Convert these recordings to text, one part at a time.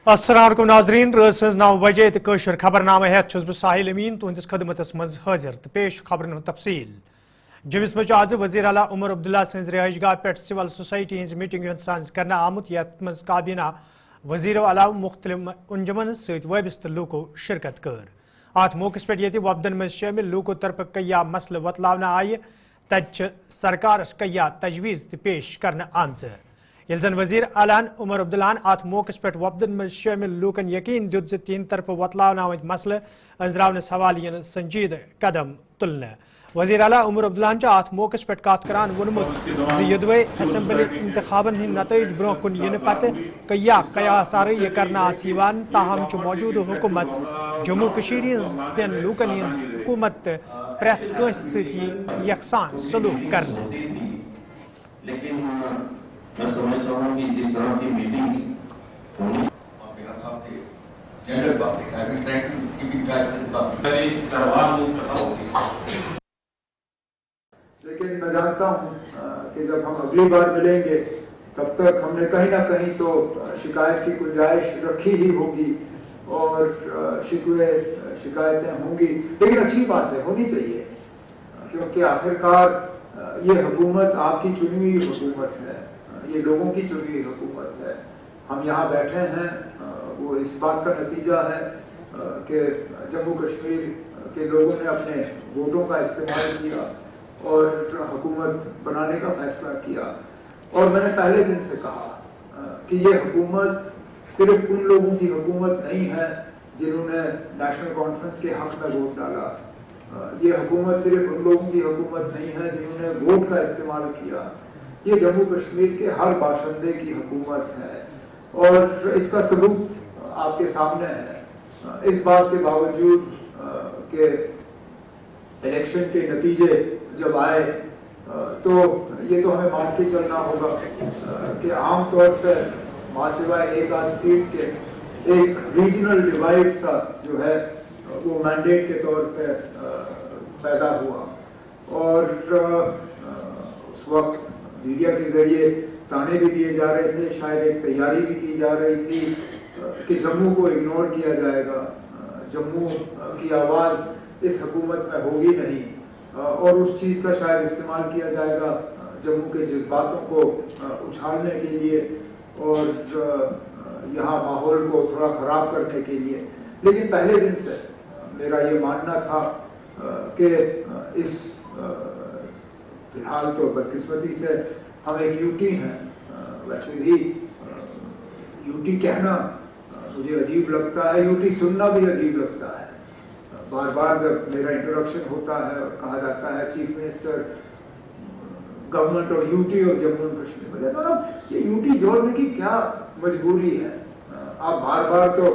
अस्सलाम वालेकुम नाजरीन रस 9 बजे कशर खबरनामा हेत बह साहिल अमीन तुंदिस खदमतस मज हाजिर तो पेश खबरन तफसील जमिस मज आज वजीर आला उमर अब्दुल्ला सज रिहाइशगाह पे सिविल सोसाइटी हज मीटिंग साज कर आमुत यथ मज काबीना वजीर अलाव मुख्तलिफ अंजुमन सत वाबस्त लूको शिरकत कर अत मौके पे ये वफदन मज शामिल लूको तरफ कया मसल वतलावन आय तत सरकार कया तजवीज़ पेश कर आम यिल जन वजीर आलान उमर अब्दुल्लान अत मौके पे वफदन मज शामिल लूकन यकीन दित तीन तरफ वतलावन आमत मसल अंजरावनस हवाले यन संजीद कदम तुलने वजीर आला उमर अब्दुल्लान अत मौके पे कत करान वोनमुत यदवे असेंबली इंतखाबन हंद नतज ब्रो कुन इन पे कया कयासारी कर ताहम मौजूद हुकूमत जम्मू कशीर लूकन हज हुकूमत प्रेथ कंस यकसान सलूक कर मैं समझता हूँ कि जिस तरह की मीटिंग होनी लेकिन मैं जानता हूँ कि जब हम अगली बार मिलेंगे तब तक हमने कहीं ना कहीं तो शिकायत की गुंजाइश रखी ही होगी और शिकायतें होंगी, लेकिन अच्छी बात है, होनी चाहिए, क्योंकि आखिरकार ये हुकूमत आपकी चुनी हुई हुकूमत है, ये लोगों की चुनी हुई हुकूमत है। हम यहाँ बैठे हैं वो इस बात का नतीजा है कि जम्मू कश्मीर के लोगों ने अपने वोटों का इस्तेमाल किया और हुकूमत बनाने का फैसला किया। और मैंने पहले दिन से कहा कि ये हुकूमत सिर्फ उन लोगों की हुकूमत नहीं है जिन्होंने नेशनल कॉन्फ्रेंस के हक में वोट डाला, ये हुकूमत सिर्फ उन लोगों की हुकूमत नहीं है जिन्होंने वोट का इस्तेमाल किया, ये जम्मू कश्मीर के हर बाशिंदे की हुकूमत है और इसका सबूत आपके सामने है। इस बात के बावजूद कि इलेक्शन के नतीजे जब आए तो ये तो हमें मान के चलना होगा कि आम तौर पर मां सिवाय एक आध सीट के एक रीजनल डिवाइड सा जो है वो मैंडेट के तौर पे पैदा हुआ और उस वक्त मीडिया के जरिए ताने भी दिए जा रहे थे, शायद एक तैयारी भी की जा रही थी कि जम्मू को इग्नोर किया जाएगा, जम्मू की आवाज़ इस हुकूमत में होगी नहीं और उस चीज़ का शायद इस्तेमाल किया जाएगा जम्मू के जज्बातों को उछालने के लिए और यहाँ माहौल को थोड़ा ख़राब करने के लिए। लेकिन पहले दिन से मेरा ये मानना था कि इस फिलहाल तो बदकिस्मती से हम एक यूटी हैं, वैसे भी यूटी कहना मुझे अजीब लगता है, यूटी सुनना भी अजीब लगता है। बार बार जब मेरा इंट्रोडक्शन होता है और कहा जाता है चीफ मिनिस्टर गवर्नमेंट और यूटी और जम्मू एंड कश्मीर, मुझे तो ना ये यूटी जोड़ने की क्या मजबूरी है। आप बार बार तो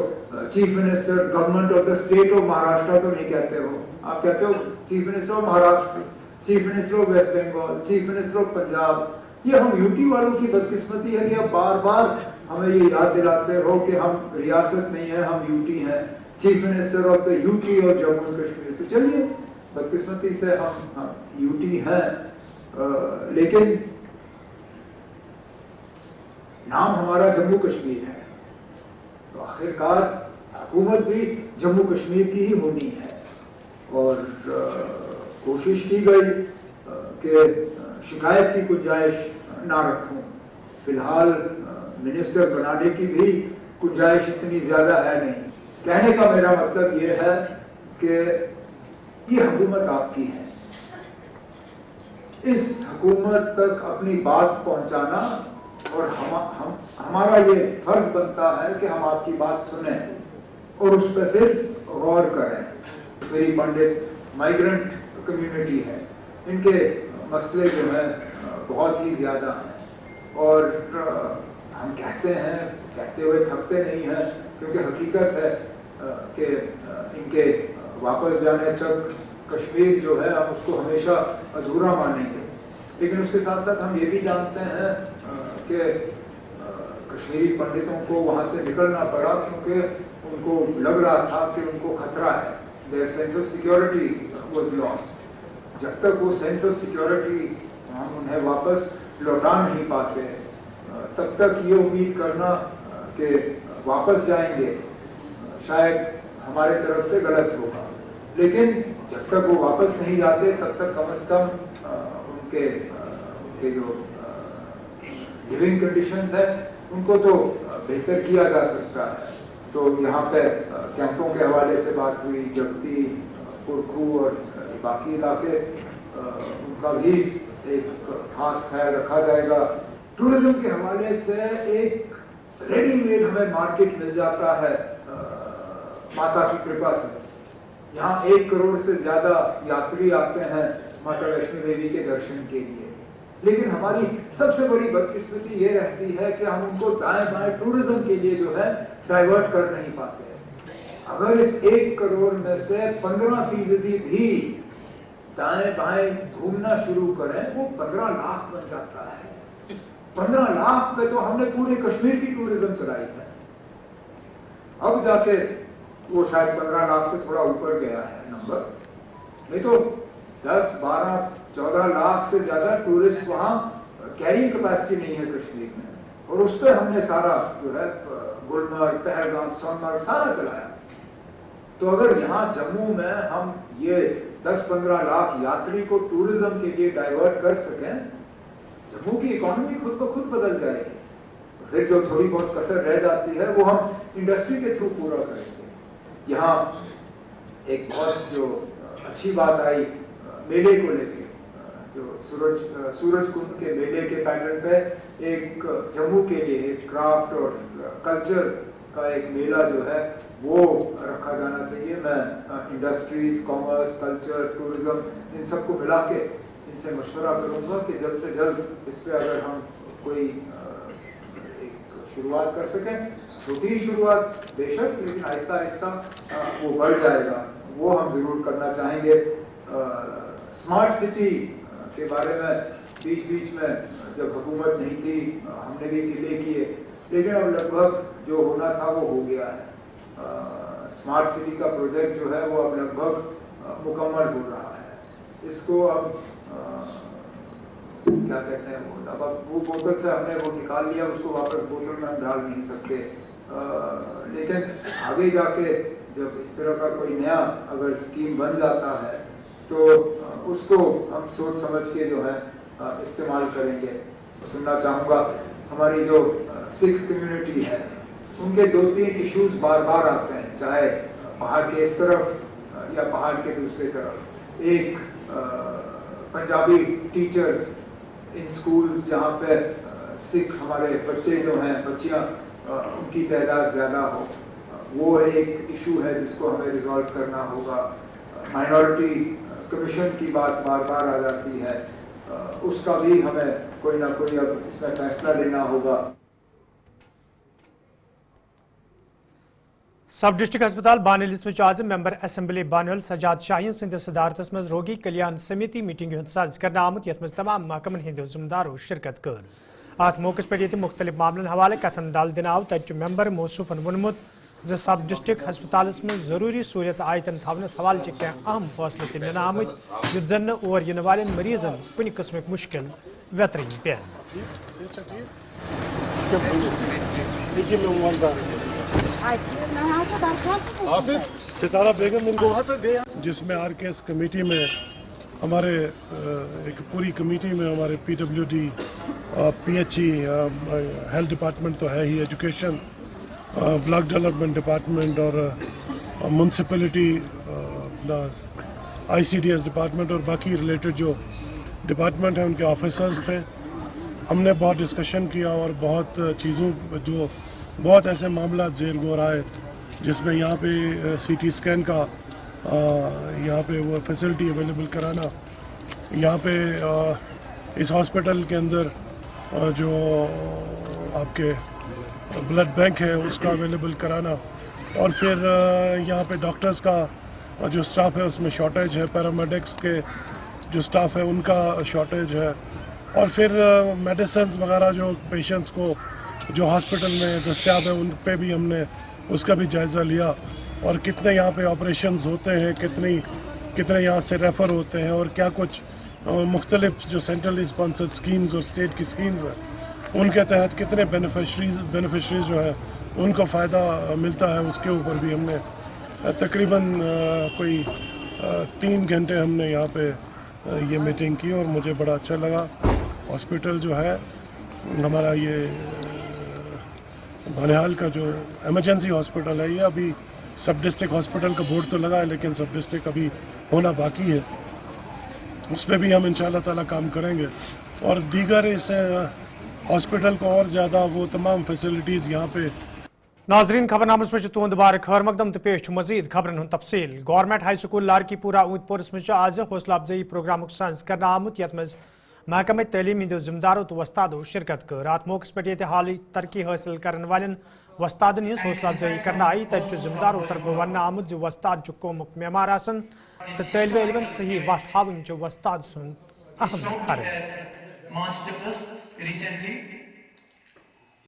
chief minister government of the state of Maharashtra तो नहीं कहते हो, आप कहते हो chief minister of Maharashtra, chief minister of West Bengal, chief minister of Punjab. ये हम यूटी वालों की बदकिस्मती है कि आप बार बार हमें ये याद दिलाते हो कि हम रियासत नहीं है, हम यूटी हैं, chief minister of the UT और जम्मू एंड कश्मीर। तो चलिए बदकिस्मती से हम यूटी हैं, लेकिन नाम हमारा जम्मू कश्मीर है, तो आखिरकार हुकूमत भी जम्मू कश्मीर की ही होनी है। और कोशिश की गई कि शिकायत की गुंजाइश ना रखूं, फिलहाल मिनिस्टर बनाने की भी गुंजाइश इतनी ज्यादा है नहीं। कहने का मेरा मतलब ये है कि ये हुकूमत आपकी है, इस हुकूमत तक अपनी बात पहुंचाना और हमारा ये फर्ज बनता है कि हम आपकी बात सुने और उस पर फिर गौर करें। मेरी पंडित माइग्रेंट कम्युनिटी है, इनके मसले जो है बहुत ही ज़्यादा हैं और हम कहते हुए थकते नहीं हैं, क्योंकि हकीकत है कि इनके वापस जाने तक कश्मीर जो है हम उसको हमेशा अधूरा मानेंगे। लेकिन उसके साथ साथ हम ये भी जानते हैं कि कश्मीरी पंडितों को वहाँ से निकलना पड़ा क्योंकि उनको लग रहा था कि उनको खतरा है, their sense of security was lost. जब तक वो सेंस ऑफ सिक्योरिटी हम उन्हें वापस लौटा नहीं पाते, तब तक ये उम्मीद करना कि वापस जाएंगे शायद हमारे तरफ से गलत होगा, लेकिन जब तक वो वापस नहीं जाते तब तक कम से कम उनके जो लिविंग कंडीशंस है उनको तो बेहतर किया जा सकता है। तो यहाँ पे कैंपों के हवाले से बात हुई, जगती, पुरखू और बाकी इलाके, उनका भी एक खास ख्याल रखा जाएगा। टूरिज्म के हवाले से एक रेडीमेड हमें मार्केट मिल जाता है माता की कृपा से। यहाँ 1 करोड़ से ज्यादा यात्री आते हैं माता वैष्णो देवी के दर्शन के लिए, लेकिन हमारी सबसे बड़ी बदकिस्मती ये रहती है कि हम उनको दाएं बाएं टूरिज्म के लिए जो है डाइवर्ट कर नहीं पाते। अगर इस 1 करोड़ में से 15% भी दाएं बाएं घूमना शुरू करें, वो 15 लाख बन जाता है। 15 लाख पे तो हमने पूरे कश्मीर की टूरिज्म चलाई है। अब जाके वो शायद 15 लाख से थोड़ा ऊपर गया है नंबर, नहीं तो 10, 12, 14 लाख से ज्यादा टूरिस्ट वहां कैरिंग कैपेसिटी नहीं है कश्मीर में, और उस पर हमने सारा जो है गुलमर्ग, पहलगाम, सोनमर्ग सारा चलाया। तो अगर यहाँ जम्मू में हम ये 10-15 लाख यात्री को टूरिज्म के लिए डाइवर्ट कर सकें, जम्मू की इकोनॉमी खुद ब खुद बदल जाएगी। फिर जो थोड़ी बहुत कसर रह जाती है वो हम इंडस्ट्री के थ्रू पूरा करेंगे। यहाँ एक बहुत जो अच्छी बात आई मेले को लेके, जो सूरज कुंड के मेले के पैटर्न पे एक जम्मू के लिए एक क्राफ्ट और कल्चर का एक मेला जो है वो रखा जाना चाहिए। मैं industries, commerce, culture, tourism in सबको मिला के इनसे मशवरा करूंगा कि जल्द से जल्द इस पे अगर हम कोई एक शुरुआत कर सकें, छोटी ही शुरुआत बेशक, लेकिन आहिस्ता आहिस्ता वो बढ़ जाएगा, वो हम जरूर करना चाहेंगे। स्मार्ट सिटी के बारे में बीच में जब हुकूमत नहीं थी हमने भी किले किए, लेकिन अब लगभग जो होना था वो हो गया है। स्मार्ट सिटी का प्रोजेक्ट जो है वो अब लगभग मुकम्मल हो रहा है। इसको अब क्या कहते हैं अब वो बोतल से हमने वो निकाल लिया, उसको वापस बोतल में हम डाल नहीं सकते, लेकिन आगे जाके जब इस तरह का कोई नया अगर स्कीम बन जाता है तो उसको हम सोच समझ के जो है इस्तेमाल करेंगे। सुनना चाहूँगा हमारी जो सिख कम्युनिटी है उनके 2-3 इश्यूज बार बार आते हैं, चाहे पहाड़ के इस तरफ या पहाड़ के दूसरी तरफ। एक पंजाबी टीचर्स इन स्कूल्स जहाँ पे सिख हमारे बच्चे जो हैं, बच्चियाँ, उनकी तादाद ज़्यादा हो, वो एक इशू है जिसको हमें रिजॉल्व करना होगा। माइनॉरिटी कमीशन की बात बार बार आ जाती है, उसका भी हमें कोई ना कोई अब इसमें फैसला लेना होगा। सब डिस्ट्रिक्ट अस्पताल बानलिस में आज मेंबर असेंबली बानल सजाद शाहीन सिंध सदारतस मज रोगी कल्याण समिति मीटिंग साज कर आमुत, यथ मज तमाम महकमन हिंदो जिम्मेदारों शिरकत कर। अत मौके पे ये मुख्तलिफ मामलन हवाले कथन दाल दिन आव, तब मेंबर मौसूफन वोनमुत ज सब डिस्ट्रिक्ट अस्पताल में जरूरी सहूलियत आयतन थवनस हवाले क्या अहम फैसले तक नीन आमत, युथ जन और इन वाले मरीजन कुन किस्म मुश्किल वेतरन पे। सितारा बेगम इनको, जिसमें RKS कमेटी में हमारे एक पूरी कमेटी में हमारे PWD, PHE, हेल्थ डिपार्टमेंट तो है ही, एजुकेशन, ब्लॉक डेवलपमेंट डिपार्टमेंट और म्यूनसिपैलिटी, ICDS डिपार्टमेंट और बाकी रिलेटेड जो डिपार्टमेंट हैं उनके ऑफिसर्स थे। हमने बहुत डिस्कशन किया और बहुत चीज़ों जो बहुत ऐसे मामला ज़ेर गौर आए, जिसमें यहाँ पे CT स्कैन का यहाँ पे वो फैसिलिटी अवेलेबल कराना, यहाँ पे इस हॉस्पिटल के अंदर जो आपके ब्लड बैंक है उसका अवेलेबल कराना, और फिर यहाँ पे डॉक्टर्स का जो स्टाफ है उसमें शॉर्टेज है, पैरामेडिक्स के जो स्टाफ है उनका शॉर्टेज है, और फिर मेडिसिन्स वगैरह जो पेशेंट्स को जो हॉस्पिटल में दस्तियाब है उन पे भी हमने उसका भी जायज़ा लिया, और कितने यहाँ पे ऑपरेशंस होते हैं, कितने यहाँ से रेफ़र होते हैं, और क्या कुछ मुख्तलिफ जो सेंट्रली स्पॉन्सर्ड स्कीम्स और स्टेट की स्कीम्स हैं उनके तहत कितने बेनिफिशरीज जो है उनको फ़ायदा मिलता है उसके ऊपर भी हमने तकरीबन कोई 3 घंटे हमने यहाँ पे ये मीटिंग की और मुझे बड़ा अच्छा लगा। हॉस्पिटल जो है हमारा ये बनिहाल का जो एमरजेंसी हॉस्पिटल है, ये अभी सब डिस्ट्रिक्ट हॉस्पिटल का बोर्ड तो लगा है, लेकिन सब डिस्ट्रिक्ट अभी होना बाकी है। उस पर भी हम इंशाल्लाह ताला काम करेंगे और दीगर इस हॉस्पिटल को और ज़्यादा वो तमाम फैसिलिटीज़ यहाँ पे। नाजरीन खबरनामस में तुंद बार खैर मकदम तो पेश मजीद खबरन हूं तफसील। गवर्नमेंट हाई स्कूल लारकीपुरा ऊंतपुरस में आज हौसला अफजाई प्रोग्राम सज कर आमुत यथ मज महकमे तलीम हिंदो जिम्मेदारों तो वस्तादों शिरकत कर। अत मौके पे हाल तरक्की हासिल करने वाले वस्तादन हज हौसला अफजाई करना आई। तब जिम्मेदारों तरफ वन आमुत जो वस्ताद कौमुक मेमार आसन तो तलब इलमन सही वत हावन वस्ताद सुन अहम फर्ज।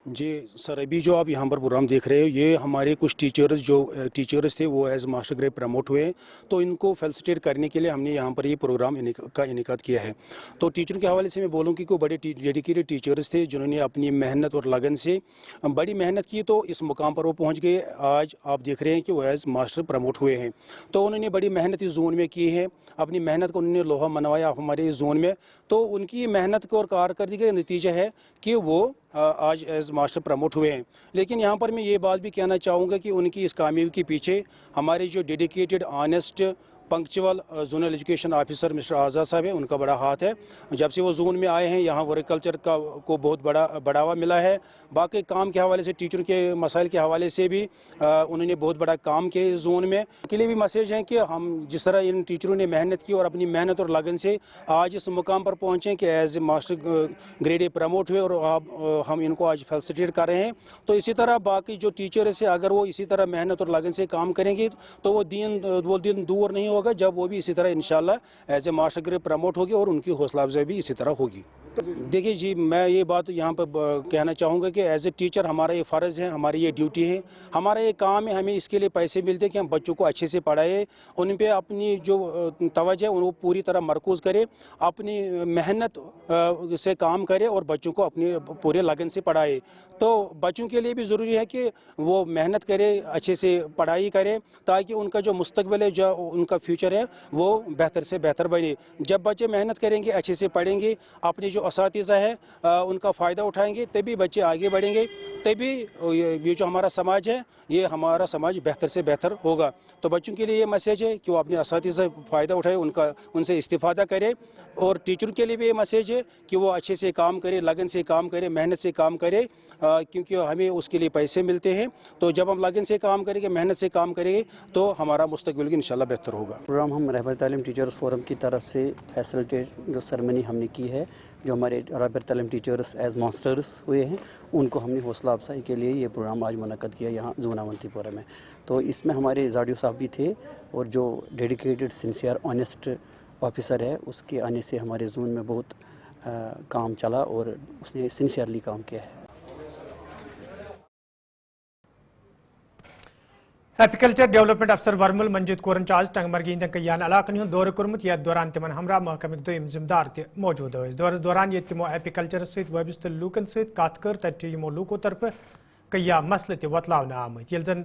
जी सर, अभी जो आप यहाँ पर प्रोग्राम देख रहे हो, ये हमारे कुछ टीचर्स थे वो एज मास्टर ग्रेड प्रमोट हुए, तो इनको फेलिसिटेट करने के लिए हमने यहाँ पर ये प्रोग्राम का इनेकाद किया है। तो टीचरों के हवाले से मैं बोलूँ कि कोई बड़े डेडिकेटेड टीचर्स थे जिन्होंने अपनी मेहनत और लगन से बड़ी मेहनत की, तो इस मुकाम पर वो पहुँच गए। आज आप देख रहे हैं कि वो एज मास्टर प्रमोट हुए हैं। तो उन्होंने बड़ी मेहनत इस जोन में की है, अपनी मेहनत को उन्होंने लोहा मनवाया हमारे इस जोन में। तो उनकी मेहनत को और कारकर्दगी का नतीजा है कि वो आज एज मास्टर प्रमोट हुए हैं। लेकिन यहाँ पर मैं ये बात भी कहना चाहूँगा कि उनकी इस कामयाबी के पीछे हमारे जो dedicated honest punctual zonal education officer mister Azad साहब है, उनका बड़ा हाथ है। जब से वो जोन में आए हैं यहाँ वर्ककल्चर को बहुत बड़ा बढ़ावा मिला है। बाकी काम के हवाले से, टीचर के मसाइल के हवाले से भी उन्होंने बहुत बड़ा काम किया इस जोन में। के लिए भी मैसेज है कि हम जिस तरह इन टीचरों ने मेहनत की और अपनी मेहनत और लगन से आज इस मुकाम पर पहुँचे कि as a master grade A promote हुए और हम इनको आज फेलिसिटेट कर रहे हैं। तो इसी तरह बाकी जो टीचर्स है, अगर वो इसी तरह मेहनत और लगन से काम करेंगे तो वो दिन दूर नहीं होगा जब वो भी इसी तरह इंशाल्लाह as a master grade promote होगी और उनकी हौसला अफजाई भी इसी तरह होगी। देखिए जी, मैं ये बात यहाँ पर कहना चाहूँगा कि एज ए टीचर हमारा ये फ़र्ज़ है, हमारी ये ड्यूटी है, हमारा ये काम है। हमें इसके लिए पैसे मिलते हैं कि हम बच्चों को अच्छे से पढ़ाए, उन पे अपनी जो तवज्जो है वो पूरी तरह मरकूज़ करे, अपनी मेहनत से काम करे और बच्चों को अपनी पूरे लगन से पढ़ाए। तो बच्चों के लिए भी ज़रूरी है कि वो मेहनत करे, अच्छे से पढ़ाई करे, ताकि उनका जो मुस्तकबिल है, जो उनका फ्यूचर है, वो बेहतर से बेहतर बने। जब बच्चे मेहनत करेंगे, अच्छे से पढ़ेंगे, अपनी जो असातिज़ा है उनका फ़ायदा उठाएंगे, तभी बच्चे आगे बढ़ेंगे, तभी ये जो हमारा समाज है, ये हमारा समाज बेहतर से बेहतर होगा। तो बच्चों के लिए ये मैसेज है कि वो अपने असातिज़ा फ़ायदा उठाए, उनसे इस्तिफ़ादा करे। और टीचर के लिए भी ये मैसेज है कि वो अच्छे से काम करे, लगन से काम करे, मेहनत से काम करे, क्योंकि हमें उसके लिए पैसे मिलते हैं। तो जब हम लगन से काम करेंगे, मेहनत से काम करेंगे, तो हमारा मुस्तकबिल इंशाल्लाह बेहतर होगा। प्रोग्राम हम रहबर तालीम टीचर्स फोरम की तरफ से फैसिलिटेट जो सेरेमनी हमने की है, जो हमारे रहबर तालीम टीचर्स एज मास्टर्स हुए हैं, उनको हमने हौसला अफजाई के लिए ये प्रोग्राम आज मुनक्कद किया यहाँ जोन अवंतीपुरा में। तो इसमें हमारे जाडियो साहब भी थे और जो डेडिकेटेड सिंसियर ऑनेस्ट ऑफिसर है, उसके आने से हमारे जोन में बहुत काम चला और उसने सिंसियरली काम किया है। एपीकल्चर डेवलपमेंट अफसर वर्मुल मंजिद कोरन आज टंगमरगी इंदन कयान इलाकन हूं दौर कर्मुत यथ दौरान तिमन हमरा महकमे दोयम जिम्मेदार त मौजूद दौरस दौरान ये तिमो एपीकल्चर सहित वबस्त लूकन सहित कत कर तत यमो लूको तरफ कया मसले त वतलावन आमत। यल जन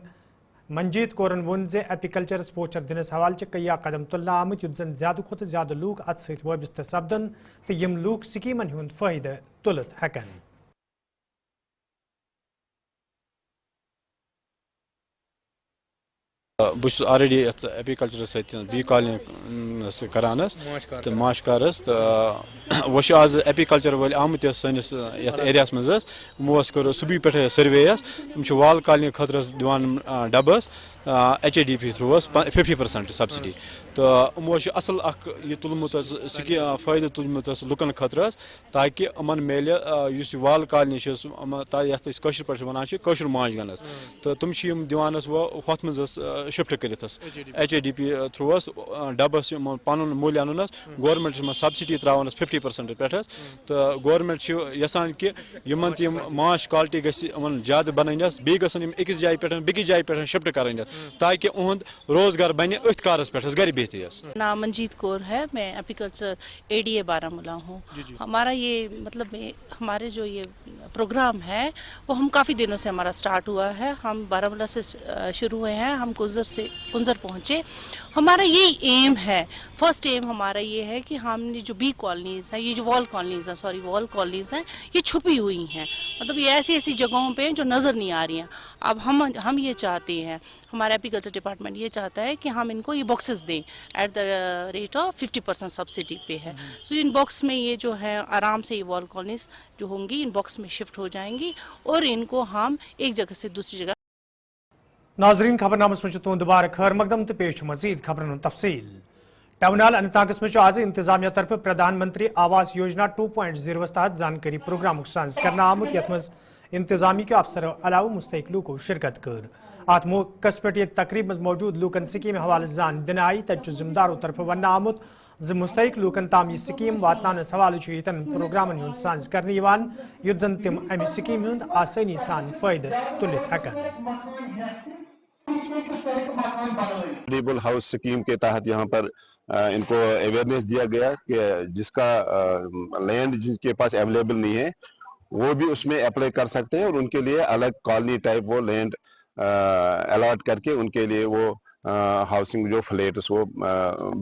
मंजिद कोरन वोन जे एपीकल्चर पोचर दिनस हवाले कया कदम तुलना आमत युत जन ज्यादा खुद ज्यादा लूक अत सहित वबस्त सपदन तो यम लूक स्कीमन हुंद फायदे तुलत हेकन। बस ऑलरेडी एपीकल्चर सहित बी कॉलोनी करान तो माशकारस तो वो आज एपीकल्चर वाले आमत सैनिस एरिया मज वो कर सुबह पे सर्वे तुम वाल कॉलोनी खतर दिवान डबस HADP थ्रू 50% सब्सिडी। तो यमो असल यह तुलमुत फायदे तुलमुत लुकन खतर ताकि अमन मेले वाल कॉलोनी ये पे वन कशर माज गनस तो तुम दिवान वो हथ मज شفٹ کرت HADP تھرو ڈبس پن مول ان گورمنٹ سبسڈی تراان 50% پہ تو گورمنٹ یسان کہ یمن تم ماچھ کوالٹی گھن زیادہ بنن بیٚیہِ گژھن أکِس جایہِ پٮ۪ٹھ بیٚکِس جایہِ پٮ۪ٹھ شفٹ کرٕنۍ تاکہ اُہُنٛد روزگار بنہِ أتھۍ کارس پٮ۪ٹھ گھر بِہتھٕے نام منجیت کور ہے, میں اپیکلچر ADA بارہمولہ ہوں. ہمارا یہ مطلب ہمارے جو یہ پروگرام ہے وہ ہم کافی دنوں سے ہمارا سٹارٹ ہوا ہے. ہم بارہمولہ سے شروع ہوئے ہیں, ہم کنزر پہنچے. ہمارا یہی ایم ہے, فرسٹ ایم ہمارا یہ ہے کہ ہم نے جو بی کالونیز ہیں, یہ جو وال کالونیز ہیں یہ چھپی ہوئی ہیں, مطلب یہ ایسی ایسی جگہوں پہ جو نظر نہیں آ رہی ہیں. اب ہم یہ چاہتے ہیں, ہمارا ایپیکلچر ڈپارٹمنٹ یہ چاہتا ہے کہ ہم ان کو یہ باکسز دیں at the rate of 50% subsidy پہ ہے. تو ان باکس میں یہ جو ہے آرام سے یہ وال کالونیز جو ہوں گی ان باکس میں شفٹ ہو جائیں گی اور ان کو ہم ایک جگہ سے دوسری جگہ. ناظرین خبرنامس مجھ تہد دوبارہ خیر مقدم تو پیش مزید خبرن تفصیل. ٹاؤن ہال اننت ناگس مجھ آز انتظامیہ طرف پردھان منتری آواس یوجنا 2.0 تحت زانکاری پروگرام سانز کرنا آمت یت مز انتظامیہ کے افسروں علاوہ مستحق لوکو شرکت کر. ات موقع پہ تقریب مز موجود لوکن سکیم حوالہ زان دن آئی تت ذمہ داروں طرف ون آمت مستحق لوکن تام یہ سکیم واتنانس حوالہ یتن پروگرامن ہند سانز کرنے یت زن تم امہ سکیم ہند آسانی سان فائدہ تلت ہیکن. افورڈیبل ہاؤس اسکیم کے تحت یہاں پر ان کو اویئرنیس دیا گیا کہ جس کا لینڈ جن کے پاس اویلیبل نہیں ہے وہ بھی اس میں اپلائی کر سکتے ہیں, اور ان کے لیے الگ کالونی ٹائپ وہ لینڈ الاٹ کر کے ان کے لیے وہ ہاؤسنگ جو فلیٹس وہ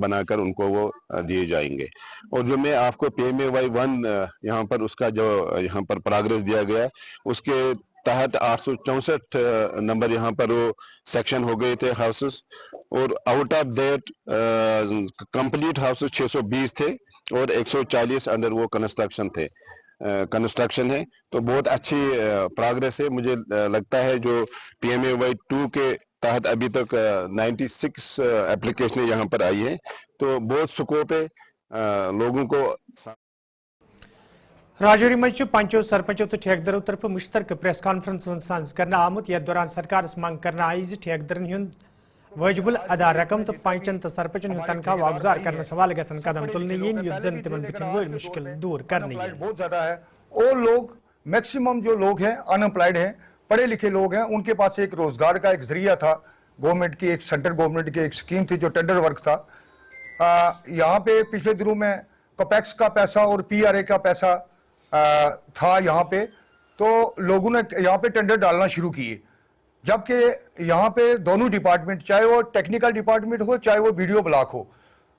بنا کر ان کو وہ دیے جائیں گے. اور جو میں آپ کو PMAY-1 یہاں پر اس کا جو یہاں پر پروگریس دیا گیا اس کے تحت 864 نمبر یہاں پر وہ سیکشن ہو گئے تھے ہاؤسز, اور out of that complete houses 620 تھے اور 140 انڈر وہ کنسٹرکشن ہے. تو بہت اچھی پروگریس ہے. مجھے لگتا ہے جو PMAY-2 کے تحت ابھی تک 96 اپلیکیشنیں یہاں پر آئی ہیں, تو بہت سکوپ ہے لوگوں کو. راجوری مجھ پنچو سرپنچو تو ٹھیکدروں طرف مشترکہ پریس کانفرنس سانز کرنا آمت یتھ دوران سرکارس منگ کرنا آئی ٹھیکدرن ہند واجب ادا رقم تو پنچن تو سرپنچن ہند تنخواہ واگزار کرنے حوالہ گھن قدم تلنے یت زن تمن بتن ول مشکل دور کرنے. بہت زیادہ ہے, اور لوگ میکسیمم جو لوگ ہیں ان امپلائڈ ہیں, پڑھے لکھے لوگ ہیں, ان کے پاس ایک روزگار کا ایک ذریعہ تھا. گورنمنٹ کی ایک سینٹرل گورنمنٹ کی ایک اسکیم تھی جو ٹینڈر ورک تھا. یہاں پہ پچھلے دنوں میں کوپیکس کا پیسہ اور PRA کا پیسہ تھا یہاں پہ, تو لوگوں نے یہاں پہ ٹینڈر ڈالنا شروع کیے. جبکہ یہاں پہ دونوں ڈپارٹمنٹ, چاہے وہ ٹیکنیکل ڈپارٹمنٹ ہو چاہے وہ ویڈیو بلاک ہو,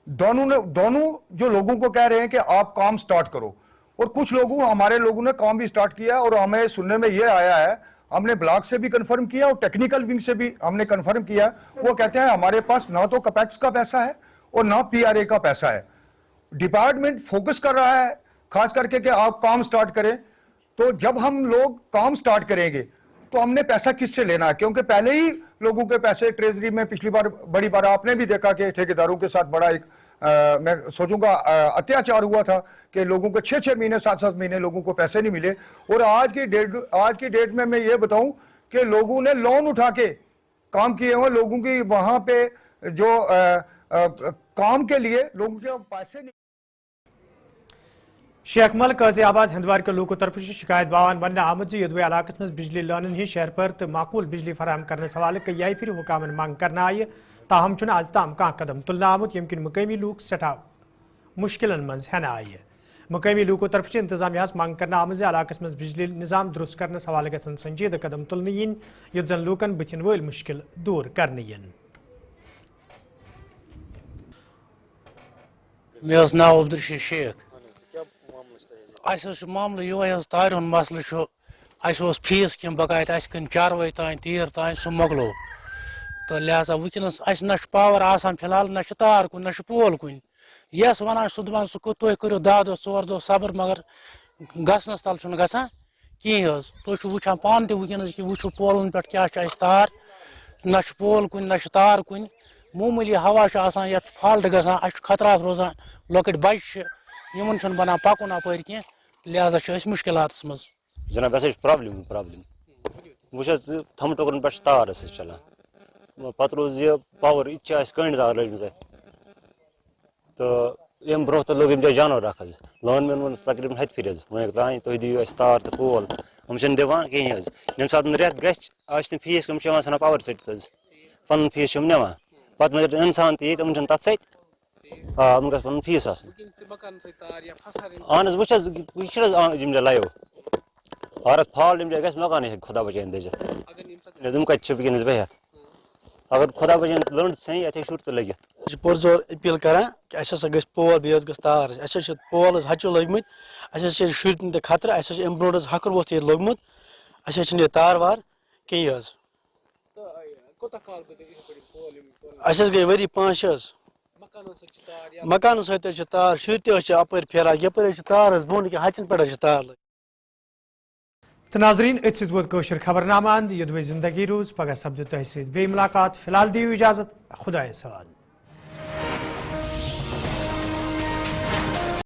دونوں جو لوگوں کو کہہ رہے ہیں کہ آپ کام سٹارٹ کرو, اور کچھ ہمارے لوگوں نے کام بھی سٹارٹ کیا, اور ہمیں سننے میں یہ آیا ہے, ہم نے بلاک سے بھی کنفرم کیا اور ٹیکنیکل ونگ سے بھی ہم نے کنفرم کیا, وہ کہتے ہیں ہمارے پاس نہ تو کپیکس کا پیسہ ہے اور نہ PRA کا پیسہ ہے. ڈپارٹمنٹ فوکس کر رہا ہے خاص کر کے کہ آپ کام سٹارٹ کریں. تو جب ہم لوگ کام سٹارٹ کریں گے تو ہم نے پیسہ کس سے لینا ہے, کیونکہ پہلے ہی لوگوں کے پیسے ٹریجری میں پچھلی بار بڑی بار آپ نے بھی دیکھا کہ ٹھیکیداروں کے ساتھ بڑا ایک میں سوچوں گا اتیاچار ہوا تھا کہ لوگوں کو 6 مہینے 7 مہینے لوگوں کو پیسے نہیں ملے. اور آج کی ڈیٹ میں یہ بتاؤں کہ لوگوں نے لون اٹھا کے کام کیے ہوئے, لوگوں کی وہاں پہ جو کام کے لیے لوگوں کے پیسے نہیں. شیخ مل قاضی آباد ہندوار کے لوکو طرف شکایت باوان ون آمت یدوے علاقہ مز بجلی لانن ہی شہر پر تو معقول بجلی فراہم کرنے حوالہ کئی پھر حکامن مانگ کرنا آئی, تاہم چھ آز تام کان قدم تلنا آمت یم کن مقامی لوک سٹھا مشکلن مز ہنا آئی. مقامی لوکو طرف انتظامیہ مانگ کرنا آمت علاقہ مز بجلی نظام درست کرنے حوالہ گھن سنجیدہ قدم تلنے یت زن لوکن بتن ول مشکل دور کرنے. مے ناو عبدالرشید شیخ. معاملہ یہ تارِ ہُنٛد مسلہٕ چھُ, اَسہِ فیس کینٛہہ بقایت اَسہِ کٕنۍ چاروٲے تانۍ تیٖر تانۍ سُہ مۄکلو, تہٕ لہذا وٕنکٮ۪نس اَسہِ نہ چھُ پاور آسان فِلحال, نہ چھُ تار کُنہِ نہ چھُ پول کُنہِ. یس وَنان چھُ سُہ دَپان تُہۍ کٔرِو 10 دۄہ 4 دۄہ صبر, مگر گژھنس تل چھُنہٕ گژھان کِہیٖنۍ حظ. تُہۍ چھِو وٕچھان پانہٕ تہِ وٕنکٮ۪نس کہِ وٕچھِو پولن پٮ۪ٹھ کیٛاہ چھُ اَسہِ تار, نہ چھُ پول کُنہِ نہ چھُ تار کُنہِ. معموٗلی ہوا چھُ آسان یتھ چھُ فالٹ گژھان, اَسہِ چھُ خطرات روزان, لۄکٕٹۍ بچہِ چھِ یِمن چھُنہٕ بنان پکُن اپٲرۍ کینٛہہ, لہذا چھِ أسۍ مُشکلاتس منٛز. جناب اَسہِ چھِ پرابلم وٕچھ حظ ژٕ تھمہٕ ٹوکرن پٮ۪ٹھ چھِ تار اَسہِ چلان, پتہ روز یہ پاور یہ کنڈ دار لجمز تو یم برو تو لوگ جائے جانور اخ لان مین ون تقریباً ہتھ پھر ون تان تھی دیو اس تار تو پول ہم دان کہیں یم سات ریت گھس فیس کم ثان پاور ٹھٹ پن فیس نوان پتہ مگر انسان تھی تم تر ست ہم گھس پن فیس اہن یہ لایو حالت پھال جائے گھس مکان خدا بچائن دزت تم کتھ ونکس بہت اگر خدا بچائن لنڈ ژھین اتھ شر تو لگت پرزور اپیل کران کہ اَسہِ گژھِ پول بیٚیہِ گژھِ تار اَسہِ پول ہچو لٔگمٕتۍ اَسہِ شُرۍ تہِ خطرٕ اَسہِ امہِ برونٛٹھ ہکھُر ووٚتھ ییٚتہِ لوٚگمُت اَسہِ چھِنہٕ ییٚتہِ تار وار کِہیٖنۍ حظ اَسہِ گٔے ؤری 5-6 مکانن سۭتۍ چھِ تار شُرۍ تہِ چھِ اپٲرۍ پھیران یپٲرۍ چھِ تار حظ بۄن کہِ ہچن پٮ۪ٹھ چھِ تار لٔگِتھ تو ناظرین اتھ سۭتۍ ووت خبر نامہ اند یودوے زندگی روز پگہ سپدِ تۄہہِ سۭتۍ بیٚیہِ مُلاقات فی الحال دِیِو اجازت خدایس حوالہٕ